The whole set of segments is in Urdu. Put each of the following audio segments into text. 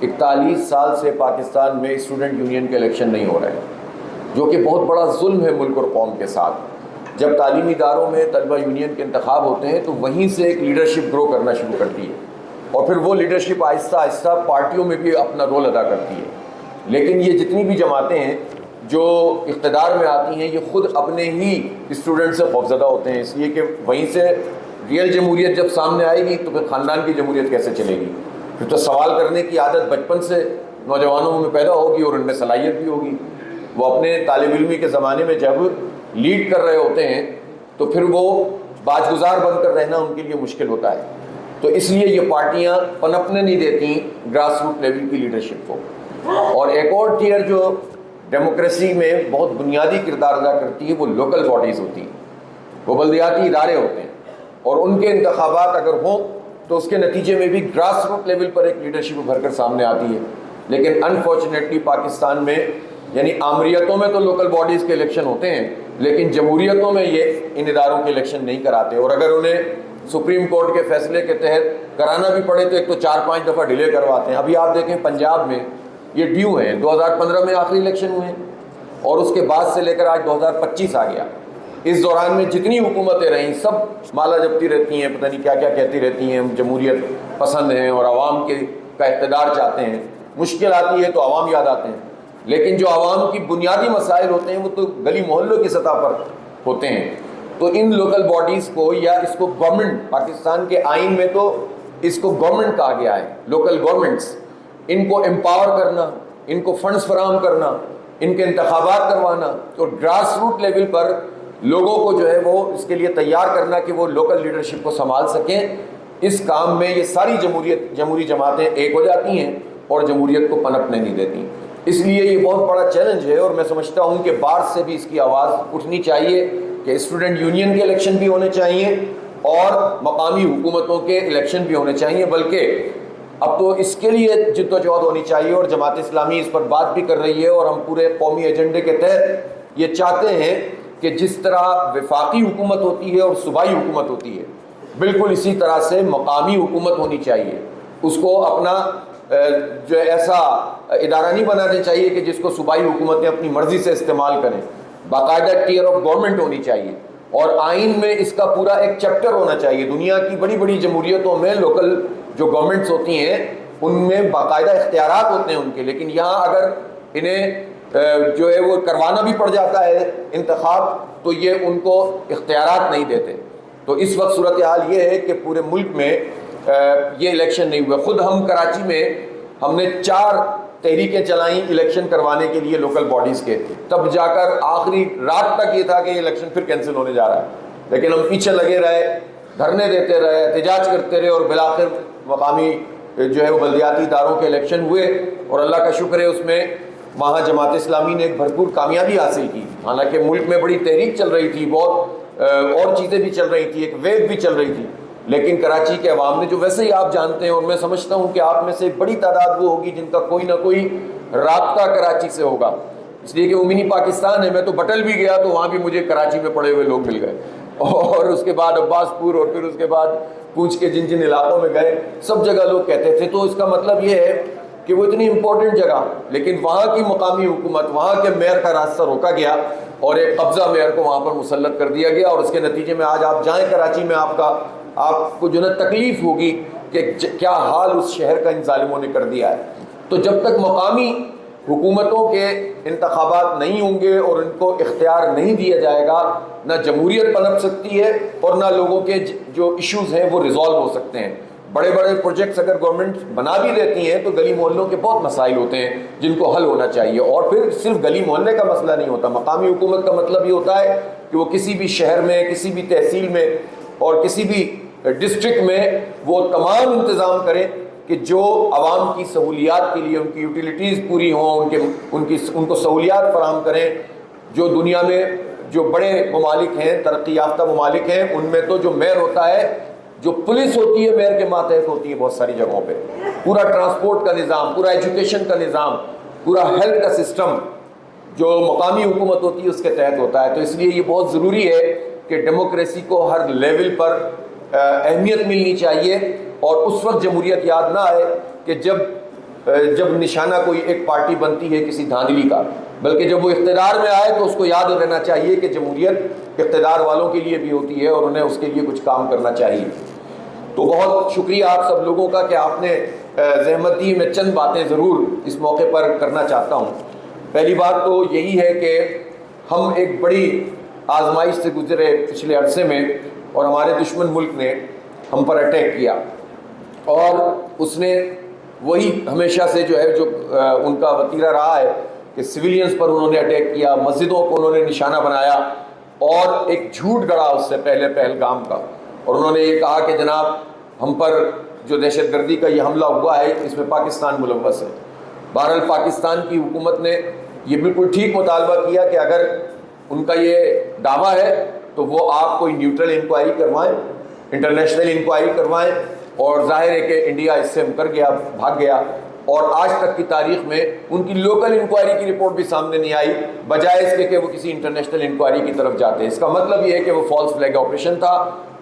41 سال سے پاکستان میں اسٹوڈنٹ یونین کے الیکشن نہیں ہو رہے ہیں، جو کہ بہت بڑا ظلم ہے ملک اور قوم کے ساتھ۔ جب تعلیمی اداروں میں طلبہ یونین کے انتخاب ہوتے ہیں تو وہیں سے ایک لیڈرشپ گرو کرنا شروع کرتی ہے، اور پھر وہ لیڈرشپ آہستہ آہستہ پارٹیوں میں بھی اپنا رول ادا کرتی ہے۔ لیکن یہ جتنی بھی جماعتیں ہیں جو اقتدار میں آتی ہیں، یہ خود اپنے ہی اسٹوڈنٹ سے خوفزدہ ہوتے ہیں، اس لیے کہ وہیں سے ریئل جمہوریت جب سامنے آئے گی تو پھر خاندان کی جمہوریت کیسے چلے گی؟ پھر تو سوال کرنے کی عادت بچپن سے نوجوانوں میں پیدا ہوگی اور ان میں صلاحیت بھی ہوگی۔ وہ اپنے طالب علمی کے زمانے میں جب لیڈ کر رہے ہوتے ہیں تو پھر وہ باج گزار بن کر رہنا ان کے لیے مشکل ہوتا ہے۔ تو اس لیے یہ پارٹیاں پنپنے نہیں دیتی گراس روٹ لیول کی لیڈرشپ کو۔ اور ایک اور ٹیئر جو ڈیموکریسی میں بہت بنیادی کردار ادا کرتی ہے وہ لوکل باڈیز ہوتی ہیں، وہ بلدیاتی ادارے ہوتے ہیں، اور ان کے انتخابات اگر ہوں تو اس کے نتیجے میں بھی گراس روٹ لیول پر ایک لیڈرشپ ابھر کر سامنے آتی ہے۔ لیکن انفارچونیٹلی پاکستان میں یعنی آمریتوں میں تو لوکل باڈیز کے الیکشن ہوتے ہیں، لیکن جمہوریتوں میں یہ ان اداروں کے الیکشن نہیں کراتے، اور اگر انہیں سپریم کورٹ کے فیصلے کے تحت کرانا بھی پڑے تو ایک تو 4-5 دفعہ ڈیلے کرواتے ہیں۔ ابھی آپ دیکھیں پنجاب میں یہ ڈیو ہیں، 2015 میں آخری الیکشن ہوئے ہیں اور اس کے بعد سے لے کر آج 2025 آ گیا۔ اس دوران میں جتنی حکومتیں رہیں سب مالا جپتی رہتی ہیں، پتہ نہیں کیا کیا کہتی رہتی ہیں، ہم جمہوریت پسند ہیں اور عوام کا اقتدار چاہتے ہیں۔ مشکل آتی ہے تو عوام یاد آتے ہیں، لیکن جو عوام کی بنیادی مسائل ہوتے ہیں وہ تو گلی محلوں کی سطح پر ہوتے ہیں۔ تو ان لوکل باڈیز کو یا اس کو گورنمنٹ، پاکستان کے آئین میں تو اس کو گورنمنٹ کہا گیا ہے، لوکل گورنمنٹس، ان کو امپاور کرنا، ان کو فنڈز فراہم کرنا، ان کے انتخابات کروانا، تو گراس روٹ لیول پر لوگوں کو جو ہے وہ اس کے لیے تیار کرنا کہ وہ لوکل لیڈرشپ کو سنبھال سکیں۔ اس کام میں یہ ساری جمہوری جماعتیں ایک ہو جاتی ہیں اور جمہوریت کو پنپنے نہیں دیتی۔ اس لیے یہ بہت بڑا چیلنج ہے، اور میں سمجھتا ہوں کہ بار سے بھی اس کی آواز اٹھنی چاہیے کہ اسٹوڈنٹ یونین کے الیکشن بھی ہونے چاہیے اور مقامی حکومتوں کے الیکشن بھی ہونے چاہیے، بلکہ اب تو اس کے لیے جد و جہد ہونی چاہیے، اور جماعت اسلامی اس پر بات بھی کر رہی ہے، اور ہم پورے قومی ایجنڈے کے تحت یہ چاہتے ہیں کہ جس طرح وفاقی حکومت ہوتی ہے اور صوبائی حکومت ہوتی ہے، بالکل اسی طرح سے مقامی حکومت ہونی چاہیے۔ اس کو اپنا جو ایسا ادارہ نہیں بنانا چاہیے کہ جس کو صوبائی حکومتیں اپنی مرضی سے استعمال کریں، باقاعدہ ٹیئر آف گورنمنٹ ہونی چاہیے، اور آئین میں اس کا پورا ایک چیپٹر ہونا چاہیے۔ دنیا کی بڑی بڑی جمہوریتوں میں لوکل جو گورنمنٹس ہوتی ہیں ان میں باقاعدہ اختیارات ہوتے ہیں ان کے، لیکن یہاں اگر انہیں جو ہے وہ کروانا بھی پڑ جاتا ہے انتخاب تو یہ ان کو اختیارات نہیں دیتے۔ تو اس وقت صورتحال یہ ہے کہ پورے ملک میں یہ الیکشن نہیں ہوئے۔ خود ہم کراچی میں ہم نے 4 تحریکیں چلائیں الیکشن کروانے کے لیے لوکل باڈیز کے، تب جا کر آخری رات تک یہ تھا کہ یہ الیکشن پھر کینسل ہونے جا رہا ہے، لیکن ہم پیچھے لگے رہے، دھرنے دیتے رہے، احتجاج کرتے رہے، اور بالآخر مقامی جو ہے وہ بلدیاتی اداروں کے الیکشن ہوئے، اور اللہ کا شکر ہے اس میں وہاں جماعت اسلامی نے ایک بھرپور کامیابی حاصل کی۔ حالانکہ ملک میں بڑی تحریک چل رہی تھی، بہت اور چیزیں بھی چل رہی تھی، ایک ویو بھی چل رہی تھی، لیکن کراچی کے عوام نے جو ویسے ہی آپ جانتے ہیں، اور میں سمجھتا ہوں کہ آپ میں سے ایک بڑی تعداد وہ ہوگی جن کا کوئی نہ کوئی رابطہ کراچی سے ہوگا، اس لیے کہ وہ منی پاکستان ہے۔ میں تو بٹل بھی گیا تو وہاں بھی مجھے کراچی میں پڑے ہوئے لوگ مل گئے، اور اس کے بعد عباس پور، اور پھر اس کے بعد پونچھ کے جن علاقوں میں گئے سب جگہ لوگ کہتے تھے۔ تو اس کا مطلب یہ ہے کہ وہ اتنی امپورٹنٹ جگہ، لیکن وہاں کی مقامی حکومت، وہاں کے میئر کا راستہ روکا گیا اور ایک قبضہ میئر کو وہاں پر مسلط کر دیا گیا، اور اس کے نتیجے میں آج آپ جائیں کراچی میں آپ کو جو ہے تکلیف ہوگی کہ کیا حال اس شہر کا ان ظالموں نے کر دیا ہے۔ تو جب تک مقامی حکومتوں کے انتخابات نہیں ہوں گے اور ان کو اختیار نہیں دیا جائے گا، نہ جمہوریت پنپ سکتی ہے اور نہ لوگوں کے جو ایشوز ہیں وہ ریزالو ہو سکتے ہیں۔ بڑے بڑے پروجیکٹس اگر گورنمنٹ بنا بھی دیتی ہیں تو گلی محلوں کے بہت مسائل ہوتے ہیں جن کو حل ہونا چاہیے، اور پھر صرف گلی محلے کا مسئلہ نہیں ہوتا، مقامی حکومت کا مطلب یہ ہوتا ہے کہ وہ کسی بھی شہر میں، کسی بھی تحصیل میں اور کسی بھی ڈسٹرکٹ میں وہ تمام انتظام کریں کہ جو عوام کی سہولیات کے لیے ان کی یوٹیلیٹیز پوری ہوں، ان کو سہولیات فراہم کریں۔ جو دنیا میں جو بڑے ممالک ہیں، ترقی یافتہ ممالک ہیں، ان میں تو جو میئر ہوتا ہے، جو پولیس ہوتی ہے میئر کے ماتحت ہوتی ہے بہت ساری جگہوں پہ، پورا ٹرانسپورٹ کا نظام، پورا ایجوکیشن کا نظام، پورا ہیلتھ کا سسٹم جو مقامی حکومت ہوتی ہے اس کے تحت ہوتا ہے۔ تو اس لیے یہ بہت ضروری ہے کہ ڈیموکریسی کو ہر لیول پر اہمیت ملنی چاہیے، اور اس وقت جمہوریت یاد نہ آئے کہ جب جب نشانہ کوئی ایک پارٹی بنتی ہے کسی دھاندلی کا، بلکہ جب وہ اقتدار میں آئے تو اس کو یاد رہنا چاہیے کہ جمہوریت اقتدار والوں کے لیے بھی ہوتی ہے اور انہیں اس کے لیے کچھ کام کرنا چاہیے۔ تو بہت شکریہ آپ سب لوگوں کا کہ آپ نے زحمت دی۔ میں چند باتیں ضرور اس موقع پر کرنا چاہتا ہوں۔ پہلی بات تو یہی ہے کہ ہم ایک بڑی آزمائش سے گزرے پچھلے عرصے میں، اور ہمارے دشمن ملک نے ہم پر اٹیک کیا، اور اس نے وہی ہمیشہ سے جو ہے جو ان کا وتیرہ رہا ہے کہ سویلینز پر انہوں نے اٹیک کیا، مسجدوں کو انہوں نے نشانہ بنایا، اور ایک جھوٹ گڑا اس سے پہلے پہلگام کا، اور انہوں نے یہ کہا کہ جناب ہم پر جو دہشت گردی کا یہ حملہ ہوا ہے اس میں پاکستان ملوث ہے۔ بہرحال پاکستان کی حکومت نے یہ بالکل ٹھیک مطالبہ کیا کہ اگر ان کا یہ دعویٰ ہے تو وہ آپ کوئی نیوٹرل انکوائری کروائیں، انٹرنیشنل انکوائری کروائیں، اور ظاہر ہے کہ انڈیا اس سے مکر گیا، بھاگ گیا، اور آج تک کی تاریخ میں ان کی لوکل انکوائری کی رپورٹ بھی سامنے نہیں آئی، بجائے اس کے کہ وہ کسی انٹرنیشنل انکوائری کی طرف جاتے ہیں۔ اس کا مطلب یہ ہے کہ وہ فالس فلیگ آپریشن تھا،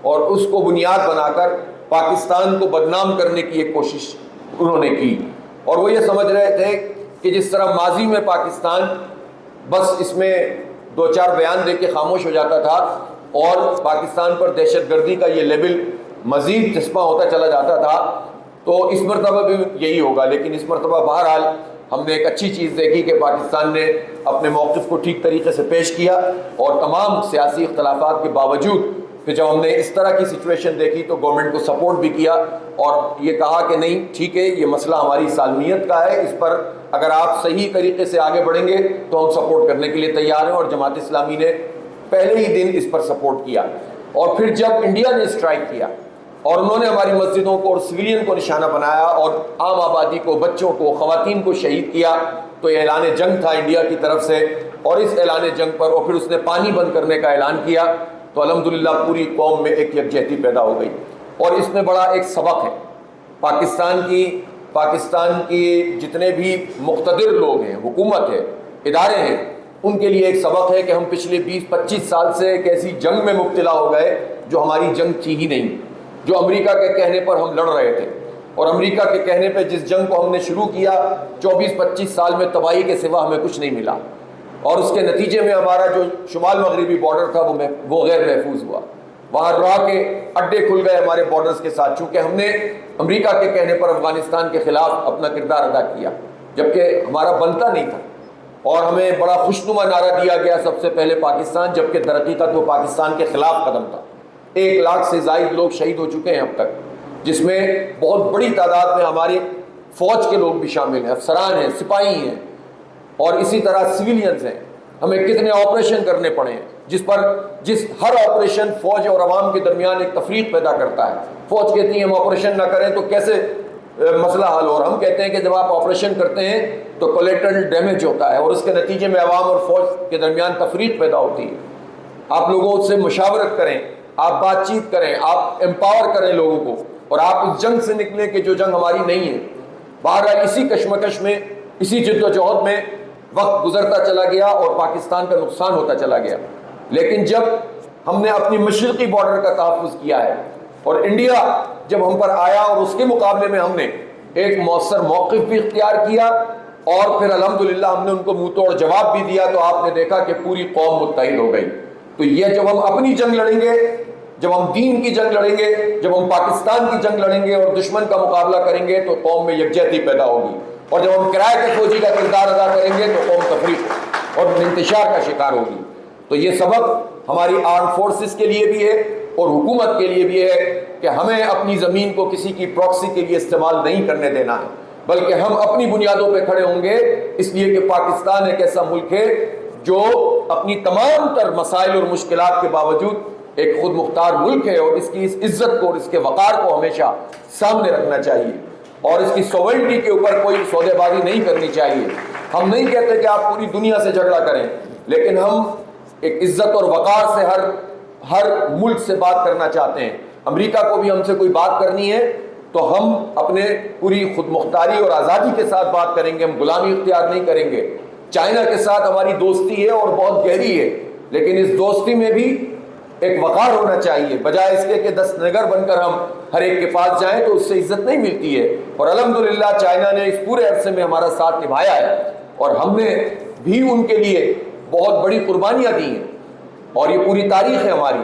اور اس کو بنیاد بنا کر پاکستان کو بدنام کرنے کی ایک کوشش انہوں نے کی، اور وہ یہ سمجھ رہے تھے کہ جس طرح ماضی میں پاکستان بس اس میں دو چار بیان دے کے خاموش ہو جاتا تھا اور پاکستان پر دہشت گردی کا یہ لیبل مزید چسپاں ہوتا چلا جاتا تھا، تو اس مرتبہ بھی یہی ہوگا۔ لیکن اس مرتبہ بہرحال ہم نے ایک اچھی چیز دیکھی کہ پاکستان نے اپنے موقف کو ٹھیک طریقے سے پیش کیا، اور تمام سیاسی اختلافات کے باوجود پھر جب ہم نے اس طرح کی سچویشن دیکھی تو گورنمنٹ کو سپورٹ بھی کیا، اور یہ کہا کہ نہیں ٹھیک ہے، یہ مسئلہ ہماری سالمیت کا ہے، اس پر اگر آپ صحیح طریقے سے آگے بڑھیں گے تو ہم سپورٹ کرنے کے لیے تیار ہیں، اور جماعت اسلامی نے پہلے ہی دن اس پر سپورٹ کیا۔ اور پھر جب انڈیا نے اسٹرائک کیا اور انہوں نے ہماری مسجدوں کو اور سویلین کو نشانہ بنایا اور عام آبادی کو، بچوں کو، خواتین کو شہید کیا، تو یہ اعلان جنگ تھا انڈیا کی طرف سے، اور اس اعلان جنگ پر اور پھر اس نے پانی بند کرنے کا اعلان کیا، تو الحمدللہ پوری قوم میں ایک یکجہتی پیدا ہو گئی۔ اور اس میں بڑا ایک سبق ہے پاکستان کی جتنے بھی مقتدر لوگ ہیں، حکومت ہے، ادارے ہیں، ان کے لیے ایک سبق ہے کہ ہم پچھلے 20-25 سال سے ایک ایسی جنگ میں مبتلا ہو گئے جو ہماری جنگ تھی ہی نہیں، جو امریکہ کے کہنے پر ہم لڑ رہے تھے، اور امریکہ کے کہنے پہ جس جنگ کو ہم نے شروع کیا 24-25 سال میں تباہی کے سوا ہمیں کچھ نہیں ملا، اور اس کے نتیجے میں ہمارا جو شمال مغربی بارڈر تھا وہ غیر محفوظ ہوا، وہاں راہ کے اڈے کھل گئے ہمارے بارڈرز کے ساتھ، چونکہ ہم نے امریکہ کے کہنے پر افغانستان کے خلاف اپنا کردار ادا کیا جبکہ ہمارا بنتا نہیں تھا، اور ہمیں بڑا خوشنما نعرہ دیا گیا سب سے پہلے پاکستان، جبکہ در حقیقت وہ پاکستان کے خلاف قدم تھا۔ 1 لاکھ سے زائد لوگ شہید ہو چکے ہیں اب تک، جس میں بہت بڑی تعداد میں ہماری فوج کے لوگ بھی شامل ہیں، افسران ہیں، سپاہی ہیں، اور اسی طرح سویلینز ہیں۔ ہمیں کتنے آپریشن کرنے پڑے ہیں، جس ہر آپریشن فوج اور عوام کے درمیان ایک تفریق پیدا کرتا ہے۔ فوج کہتی ہے ہم آپریشن نہ کریں تو کیسے مسئلہ حل ہو، اور ہم کہتے ہیں کہ جب آپ آپریشن کرتے ہیں تو کولیٹرل ڈیمیج ہوتا ہے، اور اس کے نتیجے میں عوام اور فوج کے درمیان تفریق پیدا ہوتی ہے۔ آپ لوگوں سے مشاورت کریں، آپ بات چیت کریں، آپ امپاور کریں لوگوں کو، اور آپ اس جنگ سے نکلیں کہ جو جنگ ہماری نہیں ہے۔ بہرحال اسی کشمکش میں، اسی جد و جہد میں وقت گزرتا چلا گیا اور پاکستان کا نقصان ہوتا چلا گیا، لیکن جب ہم نے اپنی مشرقی بارڈر کا تحفظ کیا ہے، اور انڈیا جب ہم پر آیا اور اس کے مقابلے میں ہم نے ایک مؤثر موقف بھی اختیار کیا، اور پھر الحمدللہ ہم نے ان کو منہ توڑ جواب بھی دیا، تو آپ نے دیکھا کہ پوری قوم متحد ہو گئی۔ تو یہ جب ہم اپنی جنگ لڑیں گے، جب ہم دین کی جنگ لڑیں گے، جب ہم پاکستان کی جنگ لڑیں گے اور دشمن کا مقابلہ کریں گے تو قوم میں یکجہتی پیدا ہوگی، اور جب ہم کرائے کے فوجی کا کردار ادا کریں گے تو قوم تفریق اور انتشار کا شکار ہوگی۔ تو یہ سبق ہماری آرم فورسز کے لیے بھی ہے اور حکومت کے لیے بھی ہے کہ ہمیں اپنی زمین کو کسی کی پراکسی کے لیے استعمال نہیں کرنے دینا ہے، بلکہ ہم اپنی بنیادوں پہ کھڑے ہوں گے، اس لیے کہ پاکستان ایک ایسا ملک ہے جو اپنی تمام تر مسائل اور مشکلات کے باوجود ایک خود مختار ملک ہے، اور اس کی اس عزت کو اور اس کے وقار کو ہمیشہ سامنے رکھنا چاہیے، اور اس کی سوورنٹی کے اوپر کوئی سودے بازی نہیں کرنی چاہیے۔ ہم نہیں کہتے کہ آپ پوری دنیا سے جھگڑا کریں، لیکن ہم ایک عزت اور وقار سے ہر ملک سے بات کرنا چاہتے ہیں۔ امریکہ کو بھی ہم سے کوئی بات کرنی ہے تو ہم اپنے پوری خود مختاری اور آزادی کے ساتھ بات کریں گے، ہم غلامی اختیار نہیں کریں گے۔ چائنا کے ساتھ ہماری دوستی ہے اور بہت گہری ہے، لیکن اس دوستی میں بھی ایک وقار ہونا چاہیے، بجائے اس کے کہ دست نگر بن کر ہم ہر ایک کے پاس جائیں تو اس سے عزت نہیں ملتی ہے. اور الحمدللہ چائنا نے اس پورے عرصے میں ہمارا ساتھ نبھایا ہے اور ہم نے بھی ان کے لیے بہت بڑی قربانیاں دی ہیں اور یہ پوری تاریخ ہے ہماری.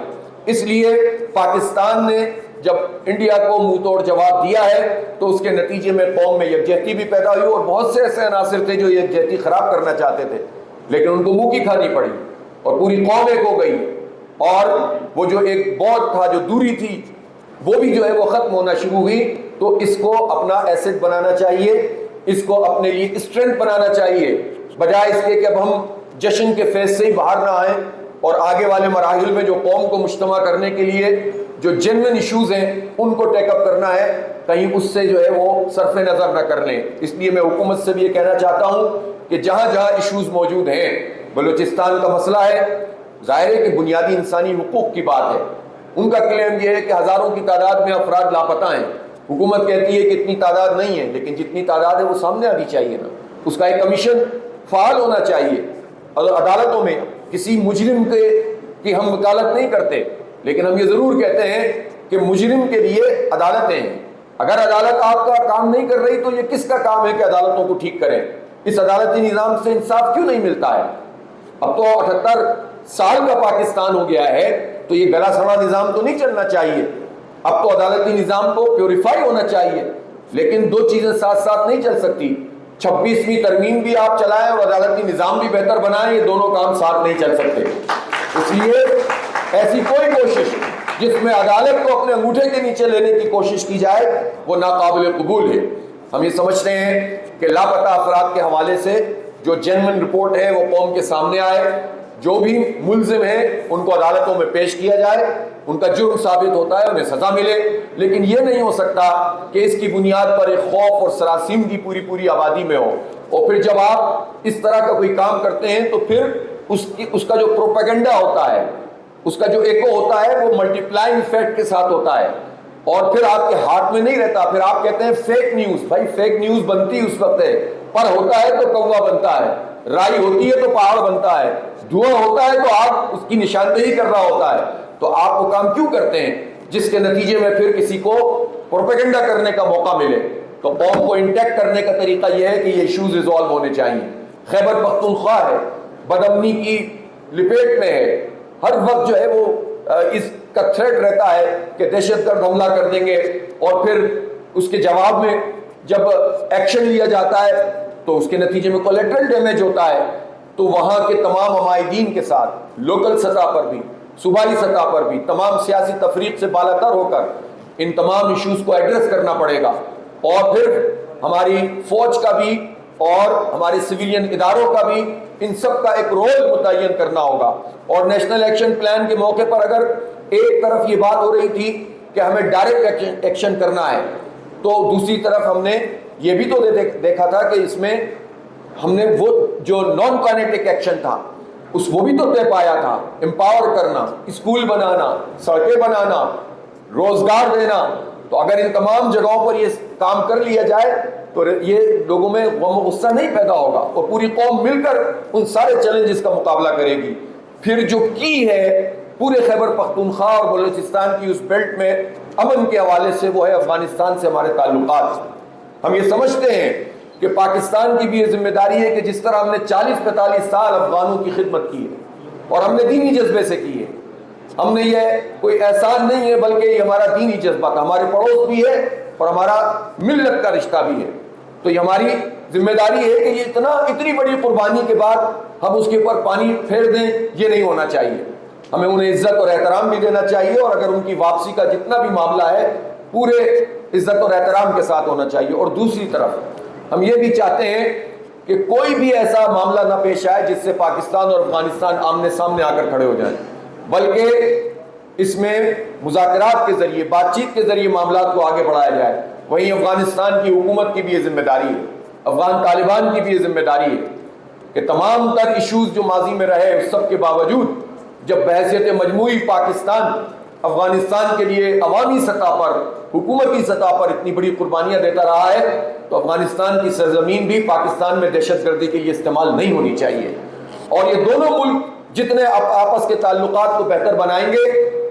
اس لیے پاکستان نے جب انڈیا کو منہ توڑ جواب دیا ہے تو اس کے نتیجے میں قوم میں یکجہتی بھی پیدا ہوئی اور بہت سے ایسے عناصر تھے جو یکجہتی خراب کرنا چاہتے تھے لیکن ان کو منہ کی کھانی پڑی اور پوری قوم ایک ہو گئی اور وہ جو ایک بعد تھا جو دوری تھی وہ بھی جو ہے وہ ختم ہونا شروع ہوئی. تو اس کو اپنا ایسٹ بنانا چاہیے, اس کو اپنے لیے اسٹرینتھ بنانا چاہیے بجائے اس کے کہ اب ہم جشن کے فیض سے ہی باہر نہ آئیں اور آگے والے مراحل میں جو قوم کو مجتمع کرنے کے لیے جو جنرل ایشوز ہیں ان کو ٹیک اپ کرنا ہے کہیں اس سے جو ہے وہ صرف نظر نہ کر لیں. اس لیے میں حکومت سے بھی یہ کہنا چاہتا ہوں کہ جہاں جہاں ایشوز موجود ہیں, بلوچستان کا مسئلہ ہے, ظاہر ہے کہ بنیادی انسانی حقوق کی بات ہے, ان کا کلیم یہ ہے کہ ہزاروں کی تعداد میں افراد لاپتہ ہیں. حکومت کہتی ہے کہ اتنی تعداد نہیں ہے لیکن جتنی تعداد ہے وہ سامنے آنی چاہیے نا. اس کا ایک کمیشن فعال ہونا چاہیے. اور عدالتوں میں کسی مجرم کی ہم وکالت نہیں کرتے لیکن ہم یہ ضرور کہتے ہیں کہ مجرم کے لیے عدالتیں ہیں. اگر عدالت آپ کا کام نہیں کر رہی تو یہ کس کا کام ہے کہ عدالتوں کو ٹھیک کریں؟ اس عدالتی نظام سے انصاف کیوں نہیں ملتا ہے؟ اب تو 78 سال کا پاکستان ہو گیا ہے تو یہ گلا سڑا نظام تو نہیں چلنا چاہیے. اب تو عدالتی نظام کو پیوریفائی ہونا چاہیے لیکن دو چیزیں ساتھ ساتھ نہیں چل سکتی. 26ویں ترمیم بھی آپ چلائیں اور عدالتی نظام بھی بہتر بنائیں, یہ دونوں کام ساتھ نہیں چل سکتے. اس لیے ایسی کوئی کوشش جس میں عدالت کو اپنے انگوٹھے کے نیچے لینے کی کوشش کی جائے وہ ناقابل قبول ہے. ہم یہ سمجھتے ہیں کہ لاپتہ افراد کے حوالے سے جو جینوئن رپورٹ ہے وہ قوم کے سامنے آئے, جو بھی ملزم ہیں ان کو عدالتوں میں پیش کیا جائے, ان کا جرم ثابت ہوتا ہے انہیں سزا ملے. لیکن یہ نہیں ہو سکتا کہ اس کی بنیاد پر ایک خوف اور سراسیمگی پوری آبادی میں ہو اور پھر جب آپ اس طرح کا کوئی کام کرتے ہیں تو پھر اس کا جو پروپیگنڈا ہوتا ہے, اس کا جو ایکو ہوتا ہے وہ ملٹیپلائنگ ایفیکٹ کے ساتھ ہوتا ہے اور پھر آپ کے ہاتھ میں نہیں رہتا. پھر آپ کہتے ہیں فیک نیوز. بھائی فیک نیوز بنتی اس وقت ہے, پر ہوتا ہے تو کوا بنتا ہے, رائی ہوتی ہے تو پہاڑ بنتا ہے, دھواں ہوتا ہے تو آگ اس کی نشاندہی کر رہا ہوتا ہے. تو آپ وہ کام کیوں کرتے ہیں جس کے نتیجے میں پھر کسی کو پروپیگنڈا کرنے کا موقع ملے؟ تو قوم کو انٹیکٹ کرنے کا طریقہ یہ ہے کہ یہ ایشوز ریزالو ہونے چاہیے. خیبر پختونخوا ہے, بدامنی کی لپیٹ میں ہے, ہر وقت جو ہے وہ اس کا تھریٹ رہتا ہے کہ دہشت گرد حملہ کر دیں گے اور پھر اس کے جواب میں جب ایکشن لیا جاتا ہے تو اس کے نتیجے میں کولیٹرل ڈیمیج ہوتا ہے. تو وہاں کے تمام عمائدین کے ساتھ لوکل سطح پر بھی, صوبائی سطح پر بھی, تمام سیاسی تفریق سے بالاتر ہو کر ان تمام ایشوز کو ایڈریس کرنا پڑے گا. اور پھر ہماری فوج کا بھی اور ہمارے سویلین اداروں کا بھی ان سب کا ایک رول متعین کرنا ہوگا. اور نیشنل ایکشن پلان کے موقع پر اگر ایک طرف یہ بات ہو رہی تھی کہ ہمیں ڈائریکٹ ایکشن کرنا ہے تو دوسری طرف ہم نے یہ بھی تو دیکھا تھا کہ اس میں ہم نے وہ جو نان کائنیٹک ایکشن تھا وہ بھی تو طے پایا تھا. امپاور کرنا, اسکول بنانا, سڑکیں بنانا, روزگار دینا. تو اگر ان تمام جگہوں پر یہ کام کر لیا جائے تو یہ لوگوں میں غم و غصہ نہیں پیدا ہوگا اور پوری قوم مل کر ان سارے چیلنجز کا مقابلہ کرے گی. پھر جو کی ہے پورے خیبر پختونخوا اور بلوچستان کی اس بیلٹ میں امن کے حوالے سے وہ ہے افغانستان سے ہمارے تعلقات. ہم یہ سمجھتے ہیں کہ پاکستان کی بھی یہ ذمہ داری ہے کہ جس طرح ہم نے 40-45 سال افغانوں کی خدمت کی ہے اور ہم نے دینی جذبے سے کی ہے, ہم نے یہ کوئی احسان نہیں ہے بلکہ یہ ہمارا دینی جذبہ تھا, ہمارے پڑوس بھی ہے اور ہمارا ملت کا رشتہ بھی ہے. تو یہ ہماری ذمہ داری ہے کہ یہ اتنی بڑی قربانی کے بعد ہم اس کے اوپر پانی پھیر دیں, یہ نہیں ہونا چاہیے. ہمیں انہیں عزت اور احترام بھی دینا چاہیے اور اگر ان کی واپسی کا جتنا بھی معاملہ ہے پورے عزت اور احترام کے ساتھ ہونا چاہیے. اور دوسری طرف ہم یہ بھی چاہتے ہیں کہ کوئی بھی ایسا معاملہ نہ پیش آئے جس سے پاکستان اور افغانستان آمنے سامنے آ کر کھڑے ہو جائیں, بلکہ اس میں مذاکرات کے ذریعے, بات چیت کے ذریعے معاملات کو آگے بڑھایا جائے. وہیں افغانستان کی حکومت کی بھی یہ ذمہ داری ہے, افغان طالبان کی بھی یہ ذمہ داری ہے کہ تمام تر ایشوز جو ماضی میں رہے اس سب کے باوجود جب بحیثیت مجموعی پاکستان افغانستان کے لیے عوامی سطح پر, حکومتی سطح پر اتنی بڑی قربانیاں دیتا رہا ہے تو افغانستان کی سرزمین بھی پاکستان میں دہشت گردی کے لیے استعمال نہیں ہونی چاہیے. اور یہ دونوں ملک جتنے آپس کے تعلقات کو بہتر بنائیں گے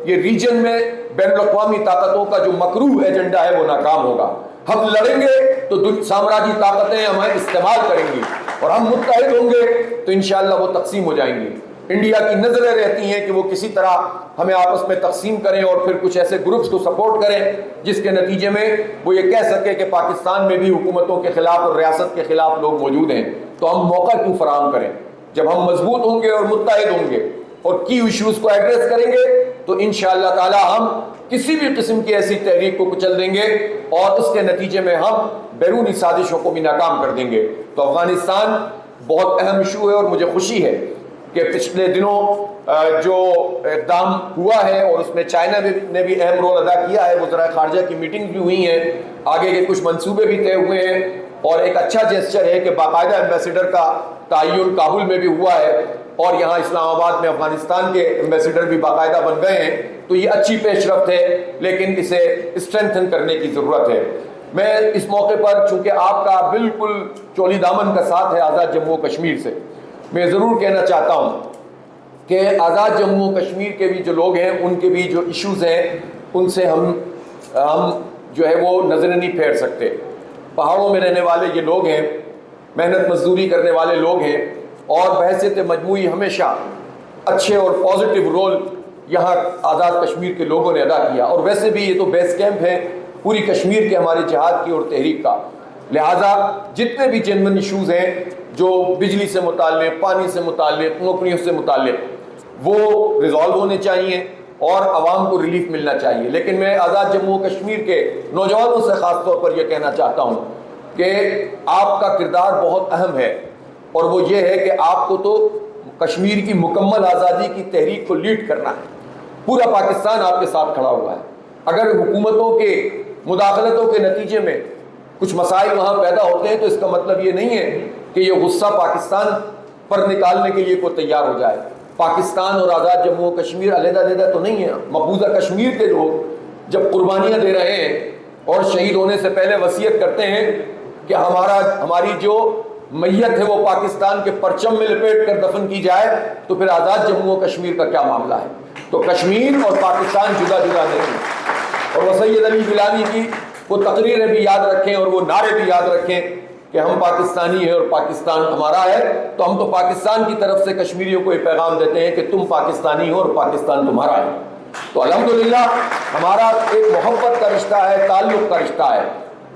یہ ریجن میں بین الاقوامی طاقتوں کا جو مکروہ ایجنڈا ہے وہ ناکام ہوگا. ہم لڑیں گے تو سامراجی طاقتیں ہمیں استعمال کریں گی, اور ہم متحد ہوں گے تو انشاءاللہ وہ تقسیم ہو جائیں گی. انڈیا کی نظریں رہتی ہیں کہ وہ کسی طرح ہمیں آپس میں تقسیم کریں اور پھر کچھ ایسے گروپس کو سپورٹ کریں جس کے نتیجے میں وہ یہ کہہ سکے کہ پاکستان میں بھی حکومتوں کے خلاف اور ریاست کے خلاف لوگ موجود ہیں, تو ہم موقع کیوں فراہم کریں. جب ہم مضبوط ہوں گے اور متحد ہوں گے اور کی ایشوز کو ایڈریس کریں گے تو انشاءاللہ تعالی ہم کسی بھی قسم کی ایسی تحریک کو کچل دیں گے اور اس کے نتیجے میں ہم بیرونی سازشوں کو بھی ناکام کر دیں گے. تو افغانستان بہت اہم ایشو ہے, اور مجھے خوشی ہے کہ پچھلے دنوں جو اقدام ہوا ہے اور اس میں چائنا نے بھی اہم رول ادا کیا ہے. وزراء خارجہ کی میٹنگ بھی ہوئی ہیں, آگے کے کچھ منصوبے بھی طے ہوئے ہیں, اور ایک اچھا جیسچر ہے کہ باقاعدہ ایمبیسیڈر کا تعین کابل میں بھی ہوا ہے, اور یہاں اسلام آباد میں افغانستان کے ایمبیسیڈر بھی باقاعدہ بن گئے ہیں. تو یہ اچھی پیش رفت ہے, لیکن اسے اسٹرینتھن کرنے کی ضرورت ہے. میں اس موقع پر چونکہ آپ کا بالکل چولی دامن کا ساتھ ہے آزاد جموں و کشمیر سے, میں ضرور کہنا چاہتا ہوں کہ آزاد جموں و کشمیر کے بھی جو لوگ ہیں ان کے بھی جو ایشوز ہیں ان سے ہم جو ہے وہ نظر نہیں پھیر سکتے. پہاڑوں میں رہنے والے یہ لوگ ہیں, محنت مزدوری کرنے والے لوگ ہیں, اور بحیثیت مجموعی ہمیشہ اچھے اور پازیٹیو رول یہاں آزاد کشمیر کے لوگوں نے ادا کیا. اور ویسے بھی یہ تو بیس کیمپ ہے پوری کشمیر کے ہمارے جہاد کی اور تحریک کا. لہٰذا جتنے بھی جنرل ایشوز ہیں جو بجلی سے متعلق, پانی سے متعلق, نوکریوں سے متعلق, وہ ریزالو ہونے چاہیے اور عوام کو ریلیف ملنا چاہیے. لیکن میں آزاد جموں و کشمیر کے نوجوانوں سے خاص طور پر یہ کہنا چاہتا ہوں کہ آپ کا کردار بہت اہم ہے, اور وہ یہ ہے کہ آپ کو تو کشمیر کی مکمل آزادی کی تحریک کو لیڈ کرنا ہے. پورا پاکستان آپ کے ساتھ کھڑا ہوا ہے. اگر حکومتوں کے مداخلتوں کے نتیجے میں کچھ مسائل وہاں پیدا ہوتے ہیں تو اس کا مطلب یہ نہیں ہے کہ یہ غصہ پاکستان پر نکالنے کے لیے کوئی تیار ہو جائے. پاکستان اور آزاد جموں و کشمیر علیحدہ علیحدہ تو نہیں ہے. مقبوضہ کشمیر کے لوگ جب قربانیاں دے رہے ہیں اور شہید ہونے سے پہلے وصیت کرتے ہیں کہ ہماری جو میت ہے وہ پاکستان کے پرچم میں لپیٹ کر دفن کی جائے, تو پھر آزاد جموں و کشمیر کا کیا معاملہ ہے؟ تو کشمیر اور پاکستان جدا جدا نہیں ہے. اور وہ سید علی گیلانی کی وہ تقریریں بھی یاد رکھیں اور وہ نعرے بھی یاد رکھیں کہ ہم پاکستانی ہیں اور پاکستان ہمارا ہے. تو ہم تو پاکستان کی طرف سے کشمیریوں کو یہ پیغام دیتے ہیں کہ تم پاکستانی ہو اور پاکستان تمہارا ہے. تو الحمدللہ ہمارا ایک محبت کا رشتہ ہے, تعلق کا رشتہ ہے,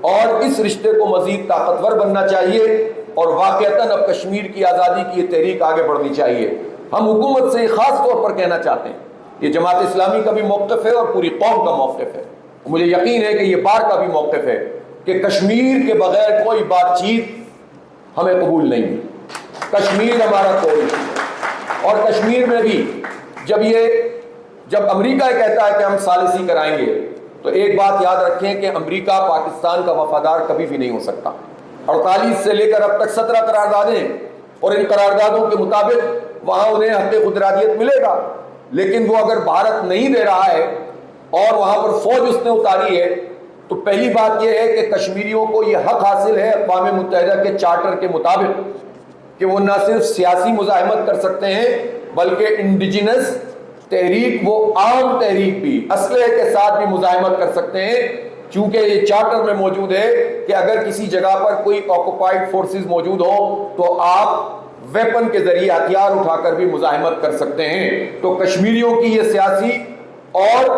اور اس رشتے کو مزید طاقتور بننا چاہیے, اور واقعتاً اب کشمیر کی آزادی کی یہ تحریک آگے بڑھنی چاہیے. ہم حکومت سے خاص طور پر کہنا چاہتے ہیں, یہ جماعت اسلامی کا بھی موقف ہے اور پوری قوم کا موقف ہے, مجھے یقین ہے کہ یہ بار کا بھی موقف ہے کہ کشمیر کے بغیر کوئی بات چیت ہمیں قبول نہیں ہے. کشمیر ہمارا کوئی, اور کشمیر میں بھی جب امریکہ کہتا ہے کہ ہم ثالثی کرائیں گے, تو ایک بات یاد رکھیں کہ امریکہ پاکستان کا وفادار کبھی بھی نہیں ہو سکتا. 48 سے لے کر اب تک 17 قراردادیں, اور ان قراردادوں کے مطابق وہاں انہیں حق خود ارادیت ملے گا, لیکن وہ اگر بھارت نہیں دے رہا ہے اور وہاں پر فوج اس نے اتاری ہے, تو پہلی بات یہ ہے کہ کشمیریوں کو یہ حق حاصل ہے اقوام متحدہ کے چارٹر کے مطابق کہ وہ نہ صرف سیاسی مزاحمت کر سکتے ہیں بلکہ انڈیجنس تحریک, وہ عام تحریک بھی اسلحے کے ساتھ بھی مزاحمت کر سکتے ہیں, چونکہ یہ چارٹر میں موجود ہے کہ اگر کسی جگہ پر کوئی آکوپائڈ فورسز موجود ہو تو آپ ویپن کے ذریعے ہتھیار اٹھا کر بھی مزاحمت کر سکتے ہیں. تو کشمیریوں کی یہ سیاسی اور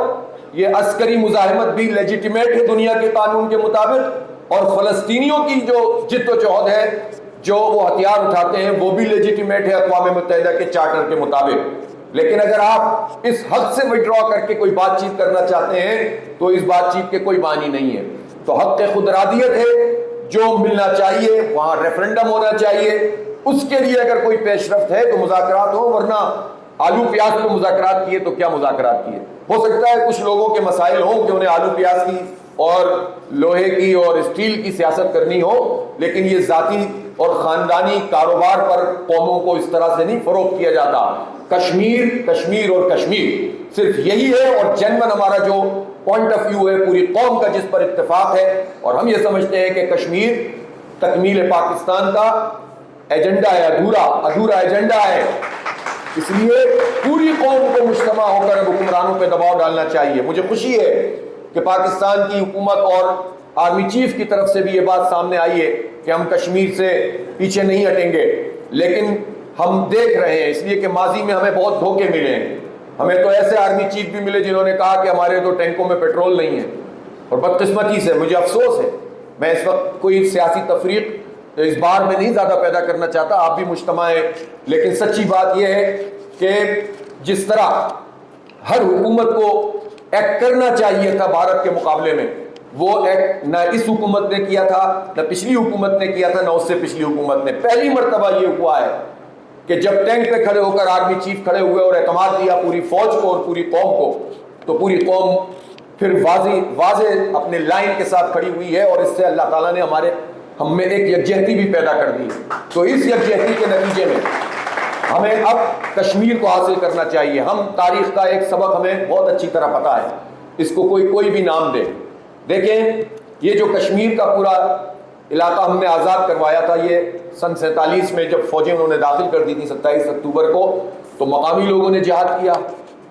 یہ عسکری مزاحمت بھی لیجیٹیمیٹ ہے دنیا کے قانون کے مطابق, اور فلسطینیوں کی جو جد و جہد ہے جو وہ ہتھیار اٹھاتے ہیں وہ بھی لیجیٹیمیٹ ہے اقوام متحدہ کے چارٹر کے مطابق. لیکن اگر آپ اس حق سے وڈرا کر کے کوئی بات چیت کرنا چاہتے ہیں تو اس بات چیت کے کوئی معنی نہیں ہے. تو حق خود ارادیت ہے جو ملنا چاہیے, وہاں ریفرنڈم ہونا چاہیے, اس کے لیے اگر کوئی پیش رفت ہے تو مذاکرات ہو, ورنہ آلو پیاز پہ مذاکرات کیے تو کیا مذاکرات کیے. ہو سکتا ہے کچھ لوگوں کے مسائل ہوں کہ انہیں آلو پیاز کی اور لوہے کی اور اسٹیل کی سیاست کرنی ہو, لیکن یہ ذاتی اور خاندانی کاروبار پر قوموں کو اس طرح سے نہیں فروخت کیا جاتا. کشمیر کشمیر اور کشمیر صرف یہی ہے, اور جنرل ہمارا جو پوائنٹ آف ویو ہے پوری قوم کا جس پر اتفاق ہے, اور ہم یہ سمجھتے ہیں کہ کشمیر تکمیل پاکستان کا ایجنڈا ہے, ادھورا ایجنڈا ہے. اس لیے پوری قوم کو مجتمع ہو کر حکمرانوں پہ دباؤ ڈالنا چاہیے۔ مجھے خوشی ہے کہ پاکستان کی حکومت اور آرمی چیف کی طرف سے بھی یہ بات سامنے آئی ہے کہ ہم کشمیر سے پیچھے نہیں ہٹیں گے، لیکن ہم دیکھ رہے ہیں، اس لیے کہ ماضی میں ہمیں بہت دھوکے ملے ہیں۔ ہمیں تو ایسے آرمی چیف بھی ملے جنہوں نے کہا کہ ہمارے تو ٹینکوں میں پیٹرول نہیں ہے، اور بدقسمتی سے مجھے افسوس ہے، میں اس وقت کوئی سیاسی تفریق اس بار میں نہیں زیادہ پیدا کرنا چاہتا، آپ بھی مجتمع ہیں، لیکن سچی بات یہ ہے کہ جس طرح ہر حکومت کو ایکٹ کرنا چاہیے تھا بھارت کے مقابلے میں، وہ ایکٹ نہ اس حکومت نے کیا تھا، نہ پچھلی حکومت نے کیا تھا، نہ اس سے پچھلی حکومت نے۔ پہلی مرتبہ یہ ہوا ہے کہ جب ٹینک پہ کھڑے ہو کر آرمی چیف کھڑے ہوئے اور اعتماد دیا پوری فوج کو اور پوری قوم کو، تو پوری قوم پھر واضح اپنے لائن کے ساتھ کھڑی ہوئی ہے، اور اس سے اللہ تعالیٰ نے ہم میں ایک یکجہتی بھی پیدا کر دی۔ تو اس یکجہتی کے نتیجے میں ہمیں اب کشمیر کو حاصل کرنا چاہیے۔ ہم تاریخ کا ایک سبق ہمیں بہت اچھی طرح پتہ ہے، اس کو کوئی بھی نام دے۔ دیکھیں، یہ جو کشمیر کا پورا علاقہ ہم نے آزاد کروایا تھا، یہ سن 47 میں جب فوجیں انہوں نے داخل کر دی تھی 27 اکتوبر کو، تو مقامی لوگوں نے جہاد کیا،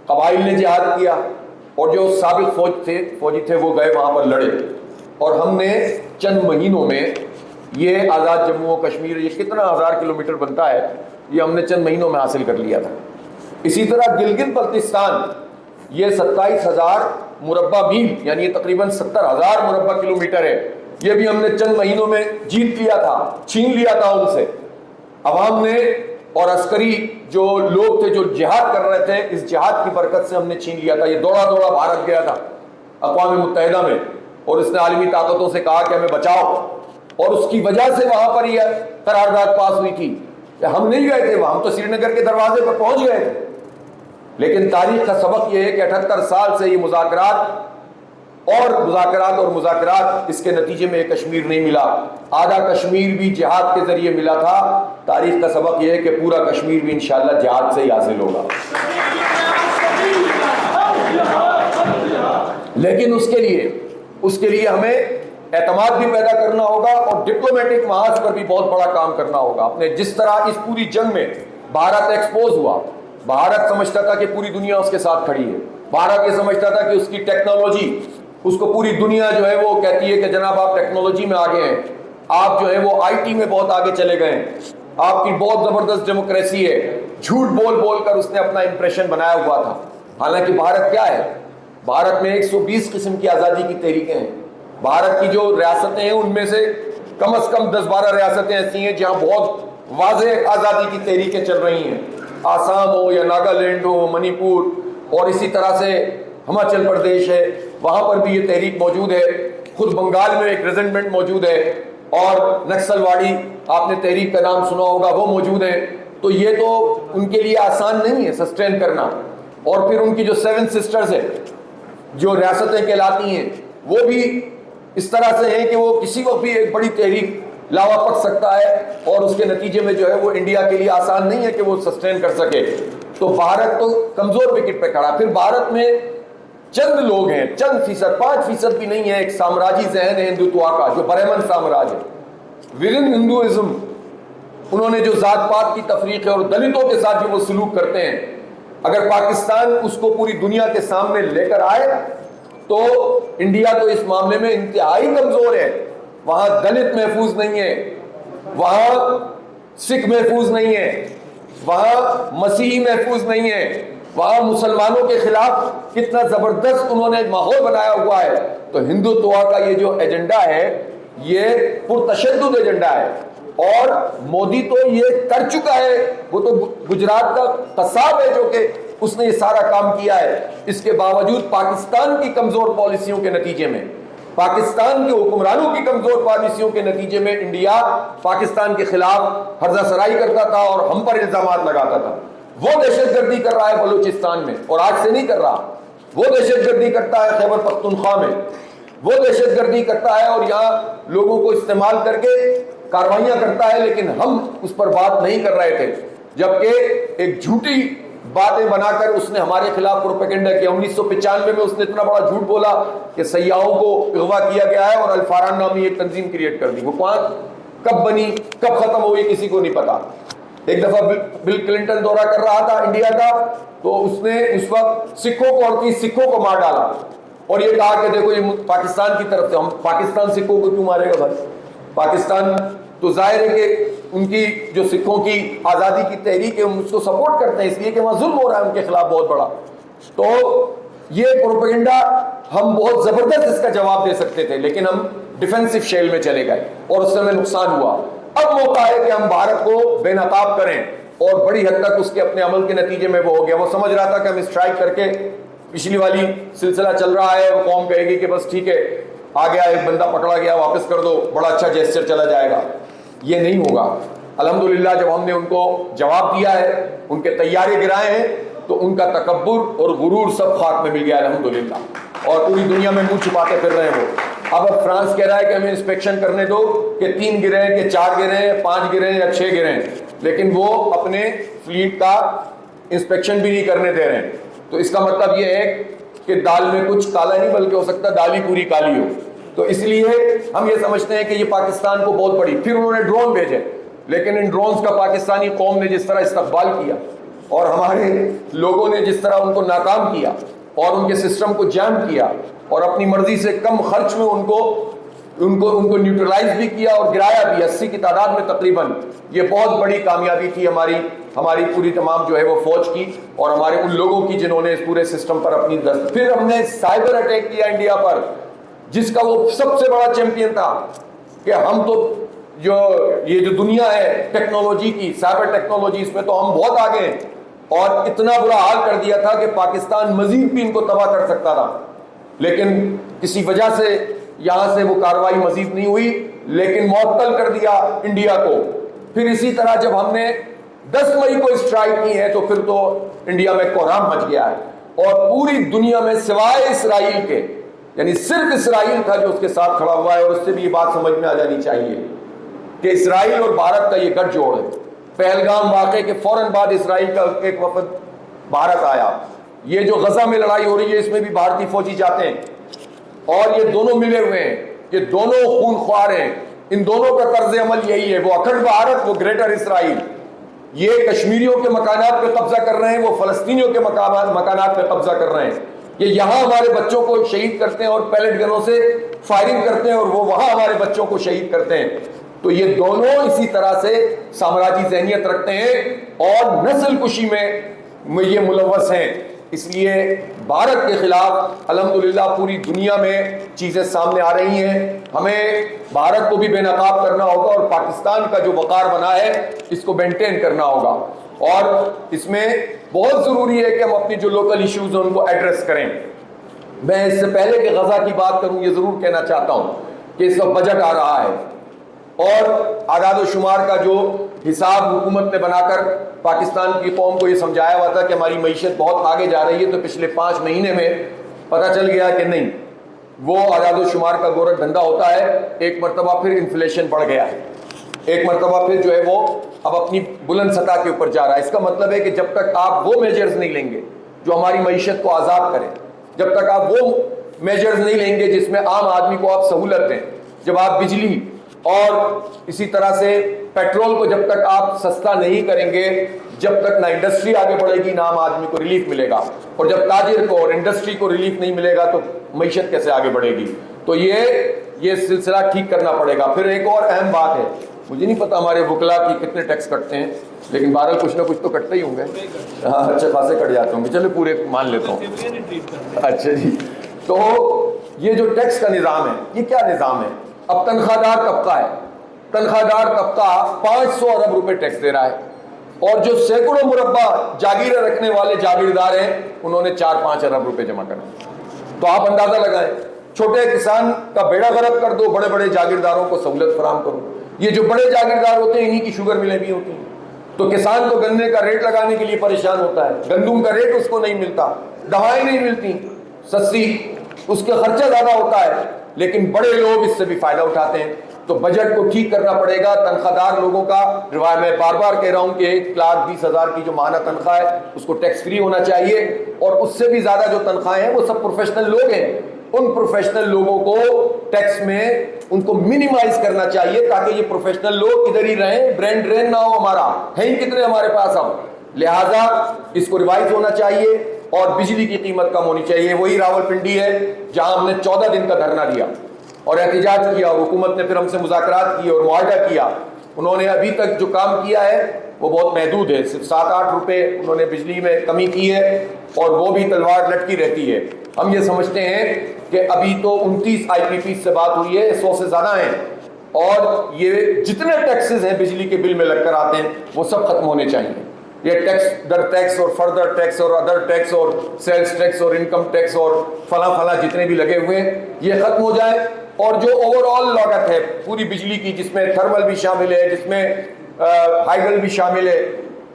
قبائل نے جہاد کیا، اور جو سابق فوجی تھے وہ گئے وہاں پر لڑے، اور ہم نے چند مہینوں میں یہ آزاد جموں و کشمیر، یہ کتنا 1000 کلومیٹر بنتا ہے، یہ ہم نے چند مہینوں میں حاصل کر لیا تھا۔ اسی طرح گلگت بلتستان، یہ 27,000 مربع میل، یعنی یہ تقریباً 70,000 مربع کلومیٹر ہے، یہ بھی ہم نے چند مہینوں میں جیت لیا تھا، چھین لیا تھا ان سے۔ عوام نے اور عسکری جو لوگ تھے جو جہاد کر رہے تھے، اس جہاد کی برکت سے ہم نے چھین لیا تھا۔ یہ دوڑا بھارت گیا تھا اقوام متحدہ میں، اور اس نے عالمی طاقتوں سے کہا کہ ہمیں بچاؤ، اور اس کی وجہ سے وہاں پر یہ قرارداد پاس ہوئی تھی کہ ہم نہیں گئے تھے وہاں، ہم تو سری نگر کے دروازے پر پہنچ گئے تھے۔ لیکن تاریخ کا سبق یہ ہے کہ 78 سال سے یہ مذاکرات، اس کے نتیجے میں کشمیر نہیں ملا۔ آدھا کشمیر بھی جہاد کے ذریعے ملا تھا۔ تاریخ کا سبق یہ ہے کہ پورا کشمیر بھی انشاءاللہ جہاد سے ہی حاصل ہوگا، لیکن اس کے لیے ہمیں اعتماد بھی پیدا کرنا ہوگا، اور ڈپلومیٹک محاذ پر بھی بہت بڑا کام کرنا ہوگا۔ اپنے جس طرح اس پوری جنگ میں بھارت ایکسپوز ہوا، بھارت سمجھتا تھا کہ پوری دنیا اس کے ساتھ کھڑی ہے، بھارت یہ سمجھتا تھا کہ اس کی ٹیکنالوجی، اس کو پوری دنیا جو ہے وہ کہتی ہے کہ جناب آپ ٹیکنالوجی میں آگے ہیں، آپ جو ہے وہ آئی ٹی میں بہت آگے چلے گئے ہیں، آپ کی بہت زبردست ڈیموکریسی ہے، جھوٹ بول کر اس نے اپنا امپریشن بنایا ہوا تھا۔ حالانکہ بھارت کیا ہے؟ بھارت میں 120 قسم کی آزادی کی تحریکیں ہیں۔ بھارت کی جو ریاستیں ہیں ان میں سے کم از کم 10-12 ریاستیں ایسی ہیں جہاں بہت واضح آزادی کی تحریکیں چل رہی ہیں، آسام ہو یا ناگالینڈ ہو، منی پور، اور اسی طرح سے ہماچل پردیش ہے، وہاں پر بھی یہ تحریک موجود ہے۔ خود بنگال میں ایک ریزنٹمنٹ موجود ہے، اور نکسل واڑی آپ نے تحریک کا نام سنا ہوگا، وہ موجود ہے۔ تو یہ تو ان کے لیے آسان نہیں ہے سسٹین کرنا۔ اور پھر ان کی جو 7 سسٹرز ہیں، جو ریاستیں کہلاتی ہیں، وہ بھی اس طرح سے ہیں کہ وہ کسی وقت بھی ایک بڑی تحریک لاوا پک سکتا ہے، اور اس کے نتیجے میں جو ہے وہ انڈیا کے لیے آسان نہیں ہے کہ وہ سسٹین کر سکے۔ تو بھارت تو کمزور وکٹ پہ کھڑا۔ پھر بھارت میں چند لوگ ہیں، چند فیصد، 5% بھی نہیں ہے، ایک سامراجی ذہن ہے ہندوتوا کا، جو برہمن سامراج ہے، ودن ہندوازم۔ انہوں نے جو ذات پات کی تفریق ہے اور دلتوں کے ساتھ جو وہ سلوک کرتے ہیں، اگر پاکستان اس کو پوری دنیا کے سامنے لے کر آئے تو انڈیا تو اس معاملے میں انتہائی کمزور ہے۔ وہاں دلت محفوظ نہیں ہے، وہاں سکھ محفوظ نہیں ہے، وہاں مسیحی محفوظ نہیں ہے، وہاں مسلمانوں کے خلاف کتنا زبردست انہوں نے ماحول بنایا ہوا ہے۔ تو ہندوتوا کا یہ جو ایجنڈا ہے یہ پرتشدد ایجنڈا ہے، اور مودی تو یہ کر چکا ہے۔ وہ تو گجرات کا قصاب ہے جو کہ اس نے یہ سارا کام کیا ہے۔ اس کے باوجود پاکستان کی کمزور پالیسیوں کے نتیجے میں، پاکستان کے حکمرانوں کی کمزور پالیسیوں کے نتیجے میں انڈیا پاکستان کے خلاف ہرزہ سرائی کرتا تھا اور ہم پر الزامات لگاتا تھا۔ وہ دہشت گردی کر رہا ہے بلوچستان میں، اور آج سے نہیں کر رہا، وہ دہشت گردی کرتا ہے خیبر پختونخوا میں، وہ دہشت گردی کرتا ہے اور یہاں لوگوں کو استعمال کر کے کاروائیاں کرتا ہے، لیکن ہم اس پر بات نہیں کر رہے تھے، جبکہ ایک جھوٹی باتیں بنا کر اس نے ہمارے خلاف پروپیگنڈا کیا۔ 1995 میں اس نے اتنا بڑا جھوٹ بولا کہ سیاحوں کو اغوا کیا گیا ہے، اور الفاران نامی ایک تنظیم کریٹ کر دی۔ وہ کب بنی، کب ختم ہوئی، کسی کو نہیں پتا۔ ایک دفعہ بل کلنٹن دورہ کر رہا تھا انڈیا کا، تو اس نے اس وقت سکھوں کو اور 30 سکھوں کو مار ڈالا اور یہ کہا کہ دیکھو یہ پاکستان کی طرف سے، ہم پاکستان سکھوں کو کیوں مارے گا بھائی؟ پاکستان تو ظاہر ہے کہ ان کی جو سکھوں کی آزادی کی تحریک ہے ہم اس کو سپورٹ کرتے ہیں، اس لیے کہ وہاں ظلم ہو رہا ہے ان کے خلاف بہت بڑا۔ تو یہ پروپیگنڈا ہم بہت زبردست اس کا جواب دے سکتے تھے، لیکن ہم ڈیفینسو شیل میں چلے گئے اور اس سے ہمیں نقصان ہوا۔ اب موقع ہے کہ ہم بھارت کو بے نقاب کریں، اور بڑی حد تک اس کے اپنے عمل کے نتیجے میں وہ ہو گیا۔ وہ سمجھ رہا تھا کہ ہم اسٹرائک کر کے، پچھلی والی سلسلہ چل رہا ہے، وہ قوم کہے گی کہ بس ٹھیک ہے آ گیا ایک بندہ پکڑا گیا واپس کر دو، بڑا اچھا جیسچر چلا جائے گا۔ یہ نہیں ہوگا۔ الحمدللہ جب ہم نے ان کو جواب دیا ہے، ان کے طیارے گرائے ہیں، تو ان کا تکبر اور غرور سب خاک میں مل گیا الحمدللہ، اور پوری دنیا میں منہ چھپاتے پھر رہے ہیں وہ۔ اب فرانس کہہ رہا ہے کہ ہمیں انسپیکشن کرنے دو کہ 3 گریں کہ 4 گریں 5 گریں یا 6 گریں، لیکن وہ اپنے فلیٹ کا انسپیکشن بھی نہیں کرنے دے رہے ہیں۔ تو اس کا مطلب یہ ہے کہ دال میں کچھ کالا نہیں بلکہ ہو سکتا دال ہی پوری کالی ہو۔ تو اس لیے ہم یہ سمجھتے ہیں کہ یہ پاکستان کو بہت بڑی، پھر انہوں نے ڈرون بھیجے، لیکن ان ڈرونز کا پاکستانی قوم نے جس طرح استقبال کیا اور ہمارے لوگوں نے جس طرح ان کو ناکام کیا اور ان کے سسٹم کو جام کیا اور اپنی مرضی سے کم خرچ میں ان کو نیوٹرلائز بھی کیا اور گرایا بھی 80 کی تعداد میں تقریباً، یہ بہت بڑی کامیابی تھی ہماری پوری تمام جو ہے وہ فوج کی اور ہمارے ان لوگوں کی جنہوں نے اس پورے سسٹم پر اپنی دست۔ پھر ہم نے سائبر اٹیک کیا انڈیا پر، جس کا وہ سب سے بڑا چیمپئن تھا کہ ہم تو یہ جو دنیا ہے ٹیکنالوجی کی، سائبر ٹیکنالوجی، اس میں تو ہم بہت آگے ہیں، اور اتنا برا حال کر دیا تھا کہ پاکستان مزید بھی ان کو تباہ کر سکتا تھا، لیکن کسی وجہ سے یہاں سے وہ کارروائی مزید نہیں ہوئی، لیکن معطل کر دیا انڈیا کو۔ پھر اسی طرح جب ہم نے 10 مئی کو اسٹرائک کی ہے تو پھر تو انڈیا میں کوہرام مچ گیا ہے، اور پوری دنیا میں سوائے اسرائیل کے، یعنی صرف اسرائیل تھا جو اس کے ساتھ کھڑا ہوا ہے، اور اس سے بھی یہ بات سمجھ میں آ جانی چاہیے کہ اسرائیل اور بھارت کا یہ گٹھ جوڑ ہے۔ پہلگام واقعے کے فوراً بعد اسرائیل کا ایک وفد بھارت آیا۔ یہ جو غزہ میں لڑائی ہو رہی ہے اس میں بھی بھارتی فوجی جاتے ہیں، اور یہ دونوں ملے ہوئے ہیں، یہ دونوں خون خوار ہیں، ان دونوں کا طرز عمل یہی ہے، وہ اکھنڈ بھارت، وہ گریٹر اسرائیل۔ یہ کشمیریوں کے مکانات پہ قبضہ کر رہے ہیں، وہ فلسطینیوں کے مکانات پہ قبضہ کر رہے ہیں۔ یہ یہاں ہمارے بچوں کو شہید کرتے ہیں اور پیلٹ گنوں سے فائرنگ کرتے ہیں، اور وہ وہاں ہمارے بچوں کو شہید کرتے ہیں۔ تو یہ دونوں اسی طرح سے سامراجی ذہنیت رکھتے ہیں اور نسل کشی میں یہ ملوث ہیں۔ اس لیے بھارت کے خلاف الحمدللہ پوری دنیا میں چیزیں سامنے آ رہی ہیں۔ ہمیں بھارت کو بھی بے نقاب کرنا ہوگا اور پاکستان کا جو وقار بنا ہے اس کو مینٹین کرنا ہوگا، اور اس میں بہت ضروری ہے کہ ہم اپنی جو لوکل ایشوز ہیں ان کو ایڈریس کریں۔ میں اس سے پہلے کہ غزہ کی بات کروں یہ ضرور کہنا چاہتا ہوں کہ اس کا بجٹ آ رہا ہے، اور اعداد و شمار کا جو حساب حکومت نے بنا کر پاکستان کی قوم کو یہ سمجھایا ہوا تھا کہ ہماری معیشت بہت آگے جا رہی ہے، تو پچھلے 5 مہینے میں پتہ چل گیا کہ نہیں، وہ اعداد و شمار کا گورکھ دھندا ہوتا ہے۔ ایک مرتبہ پھر انفلیشن بڑھ گیا ہے، ایک مرتبہ پھر جو ہے وہ اب اپنی بلند سطح کے اوپر جا رہا ہے۔ اس کا مطلب ہے کہ جب تک آپ وہ میجرز نہیں لیں گے جو ہماری معیشت کو آزاد کریں، جب تک آپ وہ میجرز نہیں لیں گے جس میں عام آدمی کو آپ سہولت دیں، جب آپ بجلی اور اسی طرح سے پیٹرول کو جب تک آپ سستا نہیں کریں گے، جب تک نہ انڈسٹری آگے بڑھے گی نہ عام آدمی کو ریلیف ملے گا، اور جب تاجر کو اور انڈسٹری کو ریلیف نہیں ملے گا تو معیشت کیسے آگے بڑھے گی؟ تو یہ سلسلہ ٹھیک کرنا پڑے گا۔ پھر ایک اور اہم بات ہے، مجھے نہیں پتا ہمارے وکلا کی کتنے ٹیکس کٹتے ہیں، لیکن بہرحال کچھ نہ کچھ تو کٹتے ہی ہوں گے، ہاں اچھے خاصے کٹ جاتے ہوں گے، چلے پورے مان لیتا ہوں۔ اچھا جی، تو یہ جو ٹیکس کا نظام ہے یہ کیا نظام ہے؟ اب تنخواہ دار طبقہ ہے، تنخواہ دار طبقہ 500 ارب روپے ٹیکس دے رہا ہے، اور جو سینکڑوں مربع جاگیریں رکھنے والے جاگیردار ہیں انہوں نے 4-5 ارب روپے جمع کرنا۔ تو آپ اندازہ لگائیں، چھوٹے کسان کا بیڑا غرق کر دو، بڑے بڑے جاگیرداروں کو سہولت فراہم کرو۔ یہ جو بڑے جاگیردار ہوتے ہیں انہی کی شوگر ملیں بھی ہوتی ہیں، تو کسان کو گنے کا ریٹ لگانے کے لیے پریشان ہوتا ہے، گندم کا ریٹ اس کو نہیں ملتا، دوائیں نہیں ملتی سستی، اس کا خرچہ زیادہ ہوتا ہے، لیکن بڑے لوگ اس سے بھی فائدہ اٹھاتے ہیں۔ تو بجٹ کو ٹھیک کرنا پڑے گا۔ تنخواہ دار لوگوں کا روایت میں بار بار کہہ رہا ہوں کہ 1,20,000 کی جو ماہانہ تنخواہ ہے اس کو ٹیکس فری ہونا چاہیے، اور اس سے بھی زیادہ جو تنخواہیں ہیں وہ سب پروفیشنل لوگ ہیں، ان پروفیشنل لوگوں کو ٹیکس میں ان کو منیمائز کرنا چاہیے تاکہ یہ پروفیشنل لوگ ادھر ہی رہیں، برین ڈرین نہ ہو ہمارا، ہیں ہی کتنے ہمارے پاس اب، لہٰذا اس کو ریوائز ہونا چاہیے اور بجلی کی قیمت کم ہونی چاہیے۔ وہی راولپنڈی ہے جہاں ہم نے 14 دن کا دھرنا دیا اور احتجاج کیا، اور حکومت نے پھر ہم سے مذاکرات کیے اور معاہدہ کیا۔ انہوں نے ابھی تک جو کام کیا ہے وہ بہت محدود ہے، صرف 7-8 روپے انہوں نے بجلی میں کمی کی ہے اور وہ بھی تلوار لٹکی رہتی ہے۔ ہم یہ سمجھتے ہیں کہ ابھی تو 29 IPP سے بات ہوئی ہے، 100 سے زیادہ ہیں، اور یہ جتنے ٹیکسز ہیں بجلی کے بل میں لگ کر آتے ہیں وہ سب ختم ہونے چاہیے۔ یہ ٹیکس در ٹیکس اور فردر ٹیکس اور ادر ٹیکس اور سیلز ٹیکس اور انکم ٹیکس اور فلاں جتنے بھی لگے ہوئے ہیں یہ ختم ہو جائے، اور جو اوور آل لاگت ہے پوری بجلی کی، جس میں تھرمل بھی شامل ہے، جس میں ہائیڈل بھی شامل ہے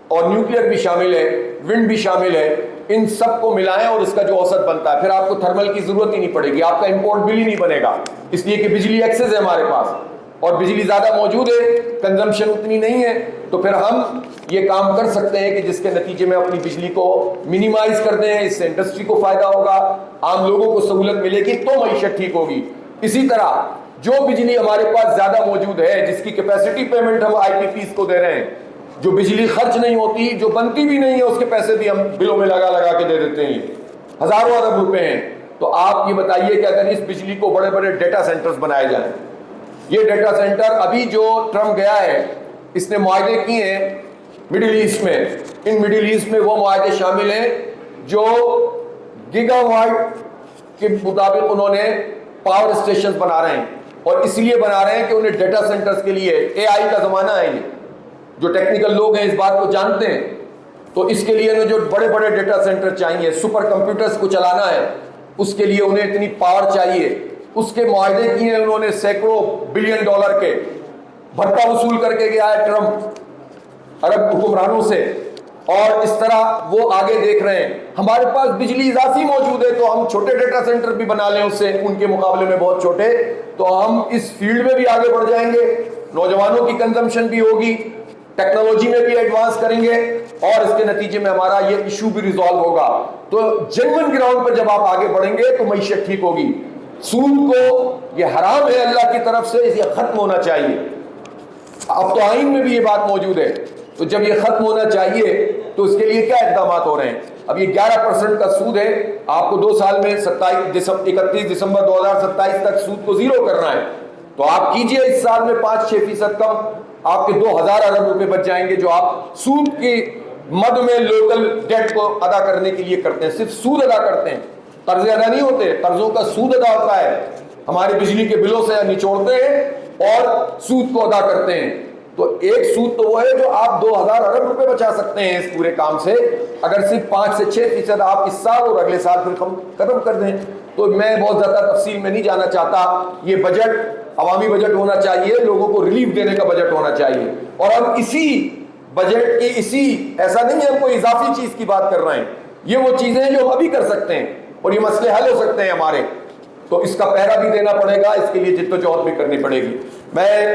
اور نیوکلیئر بھی شامل ہے، ونڈ بھی شامل ہے، ان سب کو ملائیں اور اس کا جو اوسط بنتا ہے، پھر آپ کو تھرمل کی ضرورت ہی نہیں پڑے گی، آپ کا امپورٹ بل ہی نہیں بنے گا، اس لیے کہ بجلی ایکسس ہے ہمارے پاس اور بجلی زیادہ موجود ہے، کنزمپشن اتنی نہیں ہے، تو پھر ہم یہ کام کر سکتے ہیں کہ جس کے نتیجے میں اپنی بجلی کو منیمائز کر دیں، اس سے انڈسٹری کو فائدہ ہوگا، عام لوگوں کو سہولت ملے گی تو معیشت ٹھیک ہوگی۔ اسی طرح جو بجلی ہمارے پاس زیادہ موجود ہے، جس کی کیپیسٹی پیمنٹ ہم IPPs کو دے رہے ہیں، جو بجلی خرچ نہیں ہوتی، جو بنتی بھی نہیں ہے، اس کے پیسے بھی ہم بلوں میں لگا کے دے دیتے ہیں، ہزاروں ارب روپے ہیں۔ تو آپ یہ بتائیے کہ اگر اس بجلی کو بڑے بڑے ڈیٹا سینٹرز بنائے جائیں، یہ ڈیٹا سینٹر ابھی جو ٹرمپ گیا ہے اس نے معاہدے کیے ہیں مڈل ایسٹ میں، ان مڈل ایسٹ میں وہ معاہدے شامل ہیں جو گیگا واٹ کے مطابق انہوں نے پاور اسٹیشنز بنا رہے ہیں، اور اس لیے بنا رہے ہیں کہ انہیں ڈیٹا سینٹرز کے لیے، AI کا زمانہ ہے، یہ جو ٹیکنیکل لوگ ہیں اس بات کو جانتے ہیں، تو اس کے لیے انہیں جو بڑے بڑے ڈیٹا سینٹر چاہیے، سپر کمپیوٹرز کو چلانا ہے، اس کے لیے انہیں اتنی پاور چاہیے۔ اس کے معاہدے کیے ہیں انہوں نے سینکڑوں بلین ڈالر کے، بھتہ وصول کر کے گیا ہے ٹرمپ عرب حکمرانوں سے، اور اس طرح وہ آگے دیکھ رہے ہیں۔ ہمارے پاس بجلی اضافی موجود ہے تو ہم چھوٹے ڈیٹا سینٹر بھی بنا لیں، اس سے ان کے مقابلے میں بہت چھوٹے، تو ہم اس فیلڈ میں بھی آگے بڑھ جائیں گے، نوجوانوں کی کنزمپشن بھی ہوگی، ٹیکنالوجی میں بھی ایڈوانس کریں گے، اور اس کے نتیجے میں ہمارا یہ ایشو بھی ریزالو ہوگا۔ تو جنون گراؤنڈ پر جب آپ آگے بڑھیں گے تو معیشت ٹھیک ہوگی۔ سود کو یہ حرام ہے اللہ کی طرف سے، اسے ختم ہونا چاہیے۔ اب تو آئین میں بھی یہ بات موجود ہے، تو جب یہ ختم ہونا چاہیے تو اس کے لیے کیا اقدامات ہو رہے ہیں؟ اب یہ 11% کا سود ہے، آپ کو 2 سال میں 31 دسمبر 2027 تک سود کو زیرو کرنا ہے، تو آپ کیجئے اس سال میں 5-6% کم، آپ کے 2000 ارب روپے بچ جائیں گے جو آپ سود کی مد میں لوکل ڈیٹ کو ادا کرنے کے لیے کرتے ہیں، صرف سود ادا کرتے ہیں، قرضے ادا نہیں ہوتے، قرضوں کا سود ادا ہوتا ہے، ہمارے بجلی کے بلوں سے نچوڑتے ہیں اور سود کو ادا کرتے ہیں۔ تو ایک سود تو وہ ہے جو آپ 2000 ارب روپے بچا سکتے ہیں اس پورے کام سے، اگر صرف 5 سے 6% آپ اس سال اور اگلے سال پھر ختم کر دیں۔ تو میں بہت زیادہ تفصیل میں نہیں جانا چاہتا، یہ بجٹ عوامی بجٹ ہونا چاہیے، لوگوں کو ریلیف دینے کا بجٹ ہونا چاہیے، اور ہم اسی بجٹ کی ایسا نہیں ہے ہم کوئی اضافی چیز کی بات کر رہے ہیں، یہ وہ چیزیں ہیں جو ہم ابھی کر سکتے ہیں اور یہ مسئلے حل ہو سکتے ہیں ہمارے، تو اس کا پہرا بھی دینا پڑے گا، اس کے لیے جدوجہد بھی کرنی پڑے گی۔ میں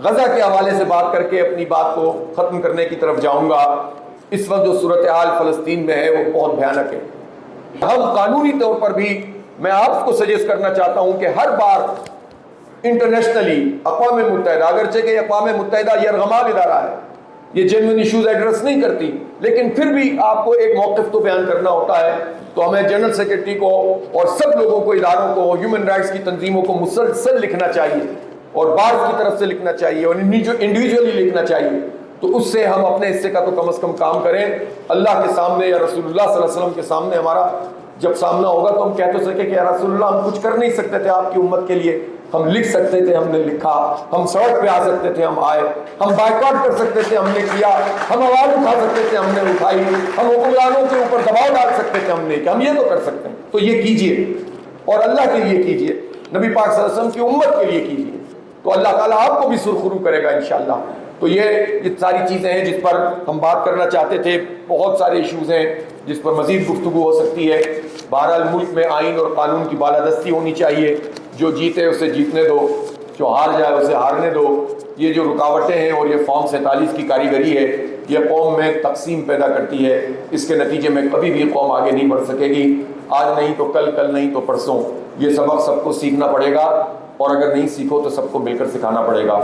غزہ کے حوالے سے بات کر کے اپنی بات کو ختم کرنے کی طرف جاؤں گا۔ اس وقت جو صورتحال فلسطین میں ہے وہ بہت بھیانک ہے۔ ہم قانونی طور پر بھی میں آپ کو سجیسٹ کرنا چاہتا ہوں کہ ہر بار انٹرنیشنلی اقوام متحدہ، اگرچہ کہ اقوام متحدہ یہ ارغمال ادارہ ہے، یہ جینوئن ایشوز ایڈریس نہیں کرتی، لیکن پھر بھی آپ کو ایک موقف تو بیان کرنا ہوتا ہے، تو ہمیں جنرل سیکرٹری کو اور سب لوگوں کو، اداروں کو، ہیومن رائٹس کی تنظیموں کو مسلسل لکھنا چاہیے اور بعض کی طرف سے لکھنا چاہیے اور انڈیویجولی لکھنا چاہیے، تو اس سے ہم اپنے حصے کا تو کم از کم کام کریں۔ اللہ کے سامنے یا رسول اللہ صلی اللہ علیہ وسلم کے سامنے ہمارا جب سامنا ہوگا تو ہم کہہ تو سکیں کہ یا رسول اللہ ہم کچھ کر نہیں سکتے تھے آپ کی امت کے لیے، ہم لکھ سکتے تھے، ہم نے لکھا، ہم سڑک پہ آ سکتے تھے، ہم آئے، ہم بائیکاٹ کر سکتے تھے، ہم نے کیا، ہم آواز اٹھا سکتے تھے، ہم نے اٹھائی، ہم حکمرانوں کے اوپر دباؤ ڈال سکتے تھے، ہم نے کہ ہم یہ تو کر سکتے ہیں، تو یہ کیجئے اور اللہ کے لیے کیجئے، نبی پاک صلی اللہ علیہ وسلم کی امت کے لیے کیجئے، تو اللہ تعالیٰ آپ کو بھی سرخرو کرے گا انشاءاللہ۔ تو یہ ساری چیزیں ہیں جس پر ہم بات کرنا چاہتے تھے، بہت سارے ایشوز ہیں جس پر مزید گفتگو ہو سکتی ہے۔ بہرحال ملک میں آئین اور قانون کی بالادستی ہونی چاہیے، جو جیتے اسے جیتنے دو، جو ہار جائے اسے ہارنے دو۔ یہ جو رکاوٹیں ہیں اور یہ فارم 47 کی کاریگری ہے، یہ قوم میں تقسیم پیدا کرتی ہے، اس کے نتیجے میں کبھی بھی قوم آگے نہیں بڑھ سکے گی، آج نہیں تو کل، کل نہیں تو پرسوں، یہ سبق سب کو سیکھنا پڑے گا۔ اور اگر نہیں سیکھو تو سب کو مل کر سکھانا پڑے گا.